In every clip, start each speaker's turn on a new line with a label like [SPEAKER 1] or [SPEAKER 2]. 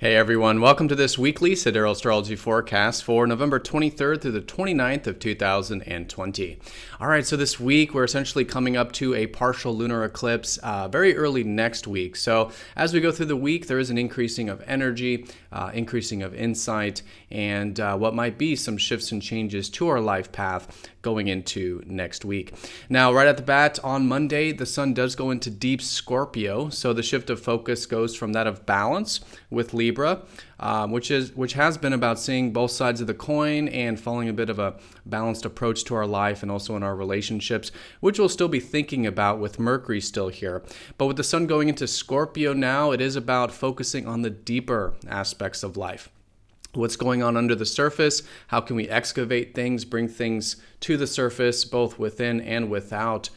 [SPEAKER 1] Hey everyone, welcome to this weekly Sidereal Astrology forecast for November 23rd through the 29th of 2020. All right, so this week we're essentially coming up to a partial lunar eclipse very early next week. So as we go through the week, there is an increasing of energy, increasing of insight, and what might be some shifts and changes to our life path going into next week. Now, right at the bat, on Monday, the sun does go into deep Scorpio, so the shift of focus goes from that of balance with Libra, which has been about seeing both sides of the coin and following a bit of a balanced approach to our life and also in our relationships, which we'll still be thinking about with Mercury still here. But with the sun going into Scorpio now, it is about focusing on the deeper aspects of life. What's going on under the surface? How can we excavate things, bring things to the surface, both within and without,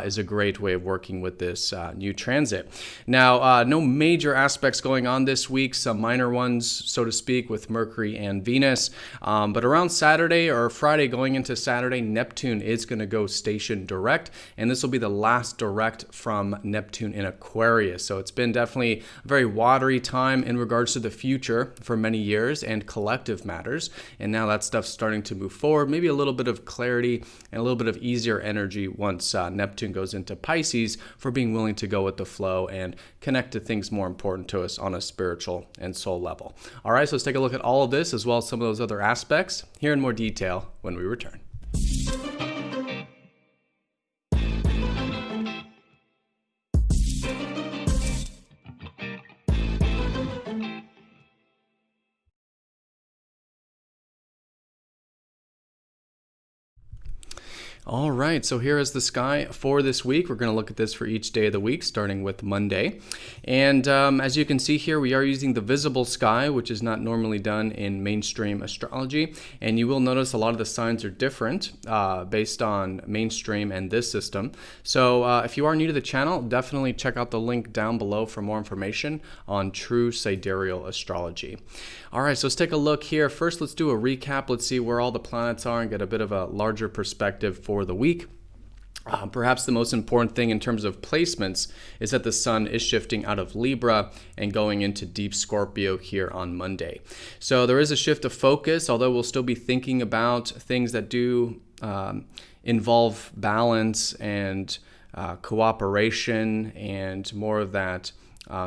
[SPEAKER 1] is a great way of working with this new transit. Now, no major aspects going on this week, some minor ones, so to speak, with Mercury and Venus. But around Saturday or Friday going into Saturday, Neptune is going to go station direct, and this will be the last direct from Neptune in Aquarius. So it's been definitely a very watery time in regards to the future for many years and collective matters. And now that stuff's starting to move forward, maybe a little bit of clarity and a little bit of easier energy once Neptune goes into Pisces for being willing to go with the flow and connect to things more important to us on a spiritual and soul level. All right, so let's take a look at all of this as well as some of those other aspects here in more detail when we return. All right, so here is the sky for this week. We're going to look at this for each day of the week, starting with Monday. And as you can see here, we are using the visible sky, which is not normally done in mainstream astrology. And you will notice a lot of the signs are different based on mainstream and this system. So if you are new to the channel, definitely check out the link down below for more information on true sidereal astrology. All right, so let's take a look here. First, let's do a recap. Let's see where all the planets are and get a bit of a larger perspective for the week. Perhaps the most important thing in terms of placements is that the sun is shifting out of Libra and going into deep Scorpio here on Monday. So there is a shift of focus, although we'll still be thinking about things that do involve balance and cooperation and more of that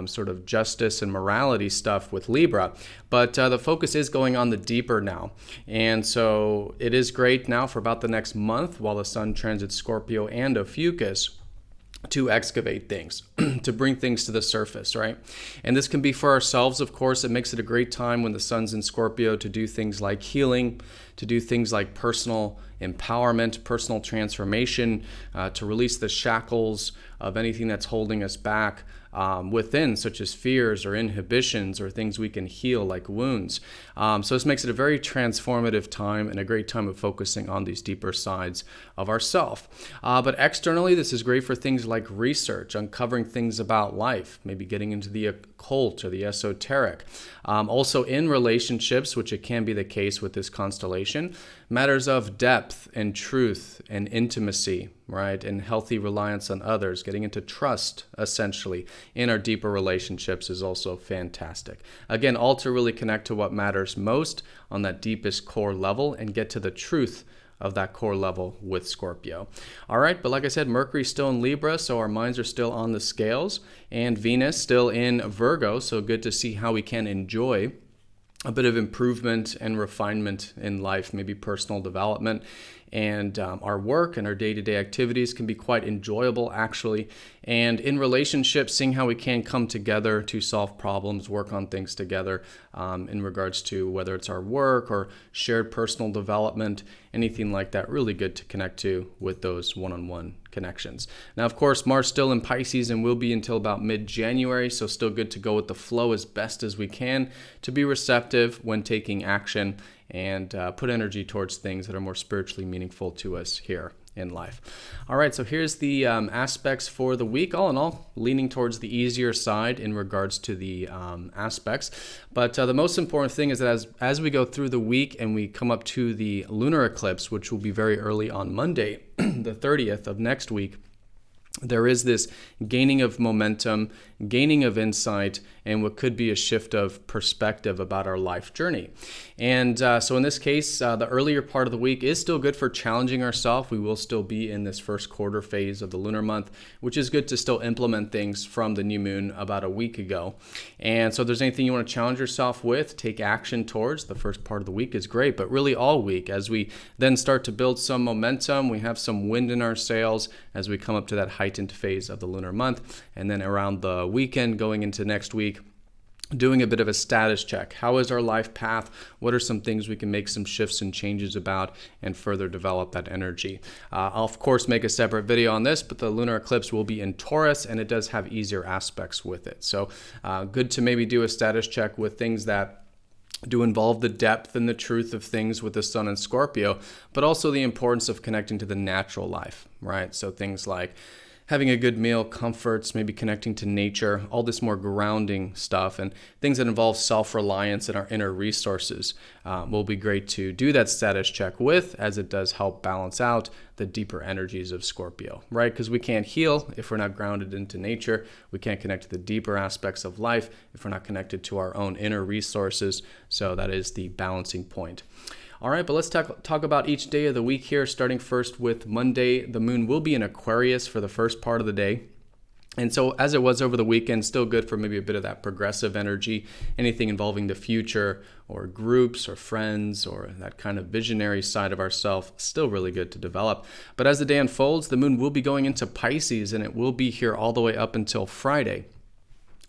[SPEAKER 1] sort of justice and morality stuff with Libra, but the focus is going on the deeper now. And so it is great now for about the next month while the sun transits Scorpio and Ophiuchus to excavate things, to bring things to the surface, right? And this can be for ourselves, of course. It makes it a great time when the sun's in Scorpio to do things like healing, to do things like personal empowerment, personal transformation, to release the shackles of anything that's holding us back within, such as fears or inhibitions or things we can heal like wounds. So this makes it a very transformative time and a great time of focusing on these deeper sides of ourself. But externally, this is great for things like research, uncovering things about life, maybe getting into the occult or the esoteric. Also in relationships, which it can be the case with this constellation, matters of depth and truth and intimacy, right? And healthy reliance on others, getting into trust, essentially, in our deeper relationships is also fantastic. Again, all to really connect to what matters most on that deepest core level and get to the truth of that core level with Scorpio. All right, but like I said, Mercury's still in Libra, so our minds are still on the scales, and Venus still in Virgo, so good to see how we can enjoy a bit of improvement and refinement in life, maybe personal development. And our work and our day-to-day activities can be quite enjoyable, actually. And in relationships, seeing how we can come together to solve problems, work on things together in regards to whether it's our work or shared personal development, anything like that, really good to connect to with those one-on-one connections. Now, of course, Mars still in Pisces and will be until about mid-January, so still good to go with the flow as best as we can to be receptive when taking action and put energy towards things that are more spiritually meaningful to us here in life. All right, so here's the aspects for the week. All in all, leaning towards the easier side in regards to the aspects. But the most important thing is that as we go through the week and we come up to the lunar eclipse, which will be very early on Monday, the 30th of next week, there is this gaining of momentum, gaining of insight, and what could be a shift of perspective about our life journey. And so in this case, the earlier part of the week is still good for challenging ourselves. We will still be in this first quarter phase of the lunar month, which is good to still implement things from the new moon about a week ago. And so if there's anything you want to challenge yourself with, take action towards, the first part of the week is great, but really all week as we then start to build some momentum, we have some wind in our sails as we come up to that heightened phase of the lunar month. And then around the weekend going into next week, doing a bit of a status check. How is our life path? What are some things we can make some shifts and changes about and further develop that energy? I'll of course make a separate video on this, but the lunar eclipse will be in Taurus and it does have easier aspects with it. So good to maybe do a status check with things that do involve the depth and the truth of things with the sun in Scorpio, but also the importance of connecting to the natural life, right? So things like having a good meal, comforts, maybe connecting to nature, all this more grounding stuff, and things that involve self-reliance and our inner resources will be great to do that status check with, as it does help balance out the deeper energies of Scorpio, right? Because we can't heal if we're not grounded into nature. We can't connect to the deeper aspects of life if we're not connected to our own inner resources. So that is the balancing point. All right, but let's talk about each day of the week here, starting first with Monday. The moon will be in Aquarius for the first part of the day. And so as it was over the weekend, still good for maybe a bit of that progressive energy, anything involving the future or groups or friends or that kind of visionary side of ourself, still really good to develop. But as the day unfolds, the moon will be going into Pisces and it will be here all the way up until Friday.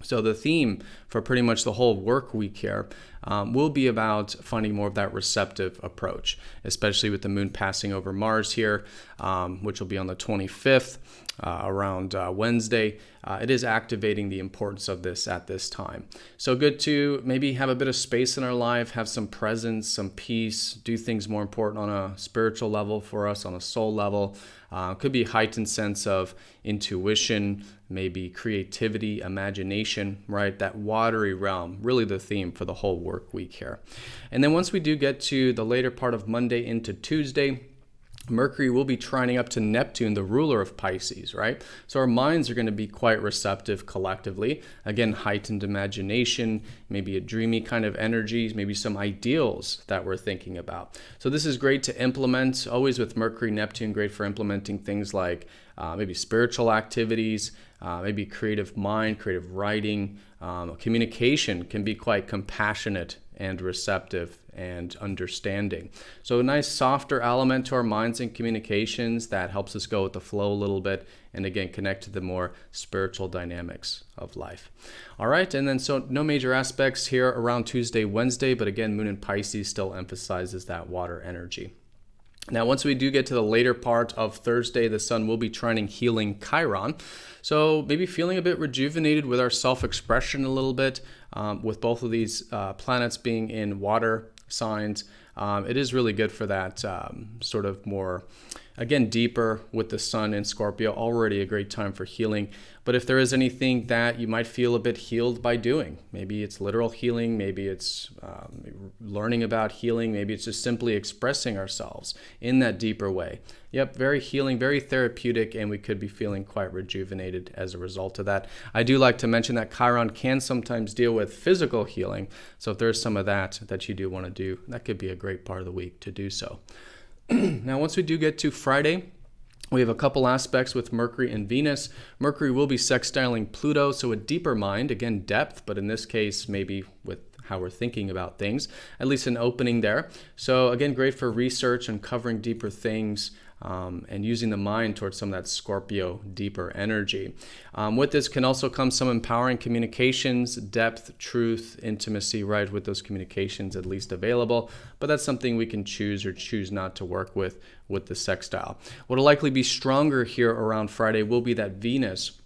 [SPEAKER 1] So the theme for pretty much the whole work week here will be about finding more of that receptive approach, especially with the moon passing over Mars here, which will be on the 25th around Wednesday. It is activating the importance of this at this time. So good to maybe have a bit of space in our life, have some presence, some peace, do things more important on a spiritual level for us, on a soul level. Could be a heightened sense of intuition, maybe creativity, imagination, right? That watery realm, really the theme for the whole work week here. And then once we do get to the later part of Monday into Tuesday, Mercury will be trining up to Neptune, the ruler of Pisces, right? So our minds are going to be quite receptive collectively. Again, heightened imagination, maybe a dreamy kind of energy, maybe some ideals that we're thinking about. So this is great to implement, always with Mercury, Neptune, great for implementing things like maybe spiritual activities, maybe creative mind, creative writing. Communication can be quite compassionate and receptive and understanding. So a nice softer element to our minds and communications that helps us go with the flow a little bit and again connect to the more spiritual dynamics of life. All right, and then so no major aspects here around Tuesday, Wednesday, but again moon in Pisces still emphasizes that water energy. Now, once we do get to the later part of Thursday, the sun will be trining healing Chiron. So maybe feeling a bit rejuvenated with our self-expression a little bit, with both of these planets being in water signs. It is really good for that sort of more, again, deeper with the sun in Scorpio, already a great time for healing. But if there is anything that you might feel a bit healed by doing, maybe it's literal healing, maybe it's learning about healing, maybe it's just simply expressing ourselves in that deeper way. Yep, very healing, very therapeutic, and we could be feeling quite rejuvenated as a result of that. I do like to mention that Chiron can sometimes deal with physical healing. So if there's some of that you do want to do, that could be a great part of the week to do so. Now, once we do get to Friday, we have a couple aspects with Mercury and Venus. Mercury will be sextiling Pluto, so a deeper mind, again, depth, but in this case, maybe with how we're thinking about things, at least an opening there. So again, great for research, uncovering deeper things, and using the mind towards some of that Scorpio deeper energy. With this can also come some empowering communications, depth, truth, intimacy, right, with those communications at least available, but that's something we can choose or choose not to work with the sextile. What will likely be stronger here around Friday will be that Venus,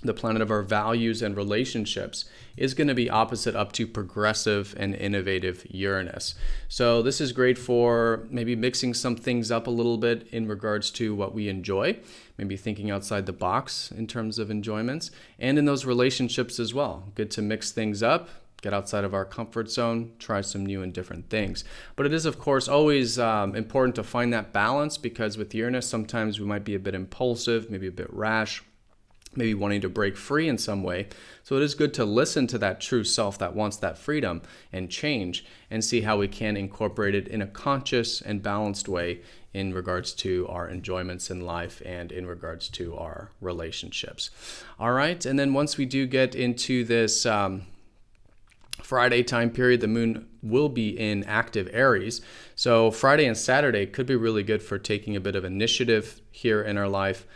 [SPEAKER 1] the planet of our values and relationships, is going to be opposite up to progressive and innovative Uranus. So this is great for maybe mixing some things up a little bit in regards to what we enjoy, maybe thinking outside the box in terms of enjoyments, and in those relationships as well. Good to mix things up, get outside of our comfort zone, try some new and different things. But it is, of course, always important to find that balance, because with Uranus, sometimes we might be a bit impulsive, maybe a bit rash, maybe wanting to break free in some way. So it is good to listen to that true self that wants that freedom and change, and see how we can incorporate it in a conscious and balanced way in regards to our enjoyments in life and in regards to our relationships. All right, and then once we do get into this Friday time period, the moon will be in active Aries. So Friday and Saturday could be really good for taking a bit of initiative here in our life,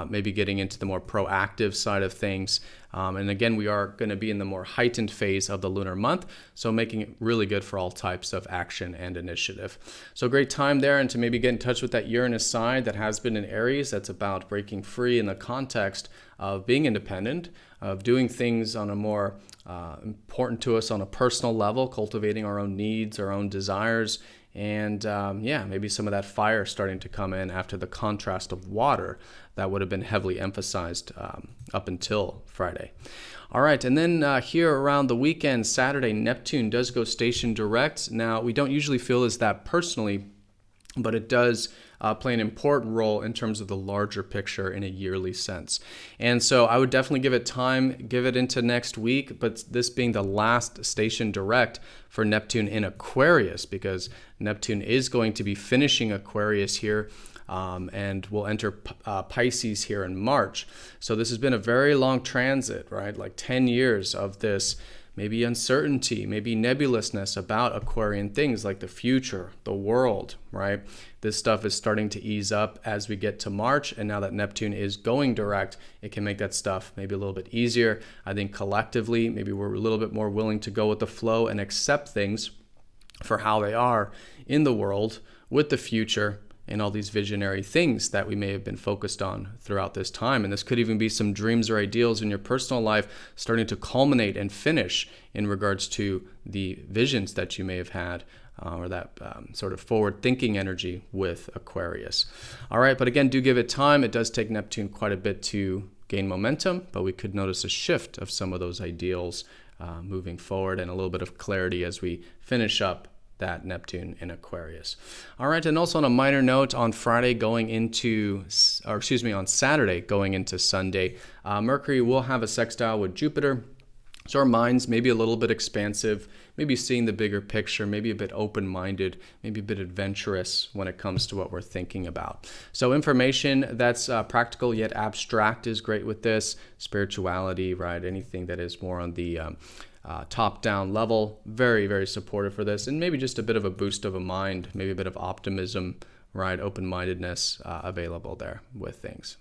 [SPEAKER 1] maybe getting into the more proactive side of things. And again, we are going to be in the more heightened phase of the lunar month, so making it really good for all types of action and initiative. So great time there, and to maybe get in touch with that Uranus side that has been in Aries, that's about breaking free in the context of being independent, of doing things on a more important to us on a personal level, cultivating our own needs, our own desires, and maybe some of that fire starting to come in after the contrast of water that would have been heavily emphasized up until Friday. All right, and then here around the weekend, Saturday, Neptune does go station direct. Now, we don't usually feel as that personally, but it does play an important role in terms of the larger picture in a yearly sense. And so I would definitely give it time, give it into next week, but this being the last station direct for Neptune in Aquarius, because Neptune is going to be finishing Aquarius here, and will enter Pisces here in March. So this has been a very long transit, right? Like 10 years of this maybe uncertainty, maybe nebulousness about Aquarian things like the future, the world, right? This stuff is starting to ease up as we get to March, and now that Neptune is going direct, it can make that stuff maybe a little bit easier. I think collectively, maybe we're a little bit more willing to go with the flow and accept things for how they are in the world with the future, and all these visionary things that we may have been focused on throughout this time. And this could even be some dreams or ideals in your personal life starting to culminate and finish in regards to the visions that you may have had, or that sort of forward-thinking energy with Aquarius. All right, but again, do give it time. It does take Neptune quite a bit to gain momentum, but we could notice a shift of some of those ideals moving forward, and a little bit of clarity as we finish up that Neptune in Aquarius. All right, and also on a minor note, on Saturday going into Sunday, Mercury will have a sextile with Jupiter. So our minds may be a little bit expansive, maybe seeing the bigger picture, maybe a bit open-minded, maybe a bit adventurous when it comes to what we're thinking about. So information that's practical yet abstract is great with this. Spirituality, right? Anything that is more on the top-down level, very, very supportive for this, and maybe just a bit of a boost of a mind, maybe a bit of optimism, right, open-mindedness available there with things.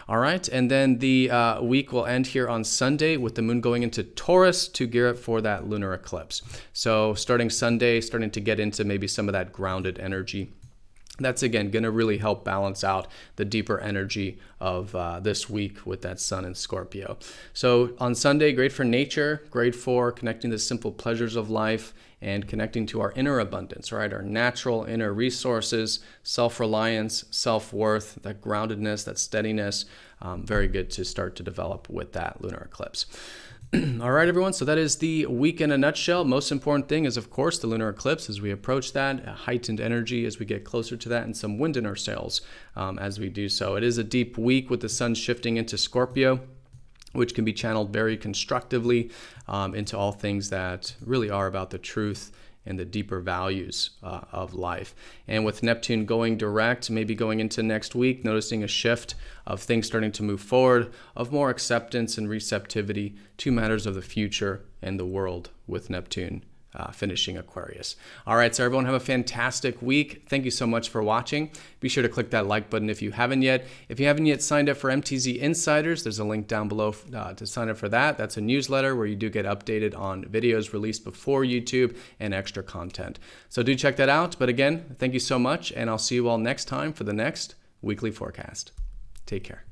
[SPEAKER 1] All right, and then the week will end here on Sunday with the moon going into Taurus to gear up for that lunar eclipse. So starting Sunday, starting to get into maybe some of that grounded energy. That's, again, going to really help balance out the deeper energy of this week with that sun in Scorpio. So on Sunday, great for nature, great for connecting the simple pleasures of life and connecting to our inner abundance, right? Our natural inner resources, self-reliance, self-worth, that groundedness, that steadiness. Very good to start to develop with that lunar eclipse. All right, everyone, so that is the week in a nutshell. Most important thing is, of course, the lunar eclipse as we approach that, a heightened energy as we get closer to that, and some wind in our sails as we do so. It is a deep week with the sun shifting into Scorpio, which can be channeled very constructively into all things that really are about the truth and the deeper values of life. And with Neptune going direct, maybe going into next week, noticing a shift of things starting to move forward, of more acceptance and receptivity to matters of the future and the world with Neptune finishing Aquarius. All right, so everyone have a fantastic week. Thank you so much for watching. Be sure to click that like button if you haven't yet. If you haven't yet signed up for MTZ Insiders, there's a link down below to sign up for that. That's a newsletter where you do get updated on videos released before YouTube and extra content. So do check that out. But again, thank you so much, and I'll see you all next time for the next weekly forecast. Take care.